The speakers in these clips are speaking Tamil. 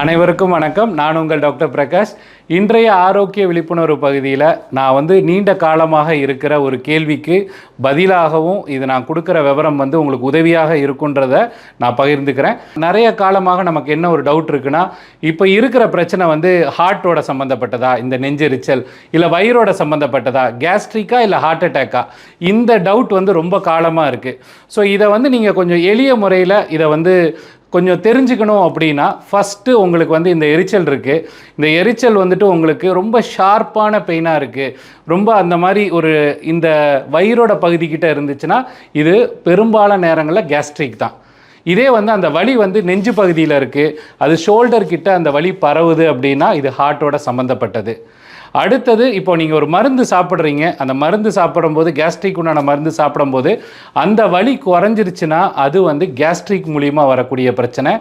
அனைவருக்கும் வணக்கம். நான் உங்கள் டாக்டர் பிரகாஷ். இன்றைய ஆரோக்கிய விழிப்புணர்வு பகுதியில் நான் நீண்ட காலமாக இருக்கிற ஒரு கேள்விக்கு பதிலாகவும் இது நான் கொடுக்குற விவரம் உங்களுக்கு உதவியாக இருக்குன்றதை நான் பகிர்ந்துக்கிறேன். நிறைய காலமாக நமக்கு என்ன ஒரு டவுட் இருக்குன்னா, இப்போ இருக்கிற பிரச்சனை ஹார்ட்டோட சம்மந்தப்பட்டதா, இந்த நெஞ்செரிச்சல், இல்லை வயிறோட சம்மந்தப்பட்டதா, கேஸ்ட்ரிக்கா இல்லை ஹார்ட் அட்டாக்கா, இந்த டவுட் ரொம்ப காலமாக இருக்குது. ஸோ இதை நீங்கள் கொஞ்சம் எளிய முறையில் இதை கொஞ்சம் தெரிஞ்சுக்கணும் அப்படின்னா, ஃபஸ்ட்டு உங்களுக்கு இந்த எரிச்சல் இருக்குது. இந்த எரிச்சல் உங்களுக்கு ரொம்ப ஷார்ப்பான பெயினாக இருக்குது, ரொம்ப அந்த மாதிரி ஒரு இந்த வயிறோட பகுதிக்கிட்ட இருந்துச்சுன்னா இது பெரும்பாலான நேரங்களில் கேஸ்ட்ரிக் தான். இதே அந்த வலி நெஞ்சு பகுதியில் இருக்குது, அது ஷோல்டர் கிட்ட அந்த வலி பரவுது அப்படின்னா இது ஹார்ட்டோட சம்மந்தப்பட்டது. அடுத்தது, இப்போ நீங்கள் ஒரு மருந்து சாப்பிட்றீங்க, அந்த மருந்து சாப்பிடும்போது கேஸ்ட்ரிக் உண்டான மருந்து சாப்பிடும்போது அந்த வலி குறைஞ்சிருச்சுன்னா அது கேஸ்ட்ரிக் மூலியமாக வரக்கூடிய பிரச்சனை.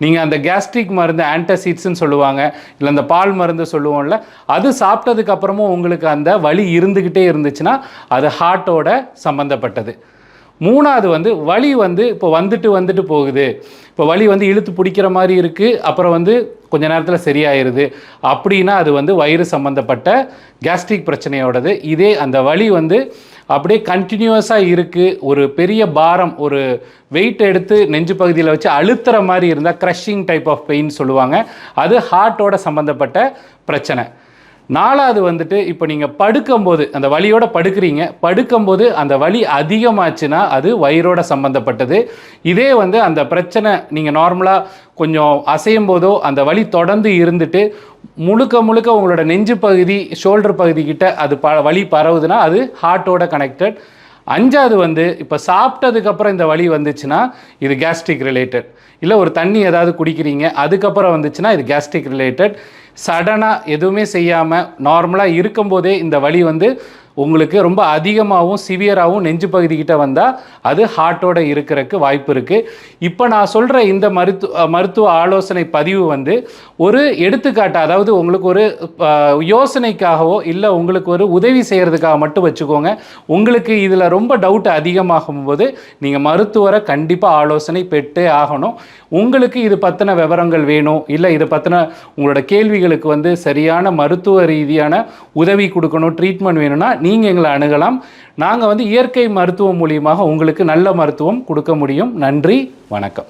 நீங்கள் அந்த கேஸ்ட்ரிக் மருந்து ஆன்டாசிட்ஸ்ன்னு சொல்லுவாங்க, இல்லை அந்த பால் மருந்து சொல்லுவோம்ல, அது சாப்பிட்டதுக்கப்புறமும் உங்களுக்கு அந்த வலி இருந்துக்கிட்டே இருந்துச்சுன்னா அது ஹார்ட்டோட சம்மந்தப்பட்டது. மூணாவது வலி இப்போ வந்துட்டு போகுது. இப்போ வலி இழுத்து பிடிக்கிற மாதிரி இருக்குது, அப்புறம் கொஞ்ச நேரத்தில் சரியாயிருது அப்படின்னா அது வயிறு சம்மந்தப்பட்ட கேஸ்ட்ரிக் பிரச்சனையோடது. இதே அந்த வலி அப்படியே கண்டினியூஸாக இருக்குது, ஒரு பெரிய பாரம், ஒரு வெயிட் எடுத்து நெஞ்சு பகுதியில் வச்சு அழுத்துற மாதிரி இருந்தால் க்ரஷிங் டைப் ஆஃப் பெயின் சொல்லுவாங்க, அது ஹார்ட்டோட சம்மந்தப்பட்ட பிரச்சனை. நாலாவது இப்போ நீங்கள் படுக்கும்போது அந்த வலியோட படுக்கும்போது அந்த வலி அதிகமாச்சுன்னா அது வயிறோட சம்மந்தப்பட்டது. இதே அந்த பிரச்சனை நீங்கள் நார்மலாக கொஞ்சம் அசையும் போதோ அந்த வலி தொடர்ந்து இருந்துட்டு முழுக்க உங்களோட நெஞ்சு பகுதி, ஷோல்டர் பகுதிக்கிட்ட அது வலி பரவுதுன்னா அது ஹார்ட்டோட கனெக்டட். அஞ்சாவது இப்போ சாப்பிட்டதுக்கப்புறம் இந்த வலி வந்துச்சுன்னா இது கேஸ்ட்ரிக் ரிலேட்டட். இல்லை ஒரு தண்ணி ஏதாவது குடிக்கிறீங்க, அதுக்கப்புறம் வந்துச்சுன்னா இது கேஸ்ட்ரிக் ரிலேட்டட். சடனாக எதுவுமே செய்யாமல் நார்மலாக இருக்கும்போதே இந்த வலி உங்களுக்கு ரொம்ப அதிகமாகவும் சிவியராகவும் நெஞ்சு பகுதிக்கிட்ட வந்தால் அது ஹார்ட்டோட இருக்கிறதுக்கு வாய்ப்பு இருக்குது. இப்போ நான் சொல்கிற இந்த மருத்துவ ஆலோசனை பதிவு ஒரு எடுத்துக்காட்டு, அதாவது உங்களுக்கு ஒரு யோசனைக்காகவோ இல்லை உங்களுக்கு ஒரு உதவி செய்கிறதுக்காக மட்டும் வச்சுக்கோங்க. உங்களுக்கு இதில் ரொம்ப டவுட் அதிகமாகும் போது நீங்கள் மருத்துவரை கண்டிப்பாக ஆலோசனை பெற்றே ஆகணும். உங்களுக்கு இது பற்றின விவரங்கள் வேணும், இல்லை இதை பற்றின உங்களோட கேள்விகளுக்கு சரியான மருத்துவ ரீதியான உதவி கொடுக்கணும், ட்ரீட்மெண்ட் வேணும்னா நீங்கள் எங்களை அணுகலாம். நாங்கள் இயற்கை மருத்துவம் மூலியமாக உங்களுக்கு நல்ல மருத்துவம் கொடுக்க முடியும். நன்றி, வணக்கம்.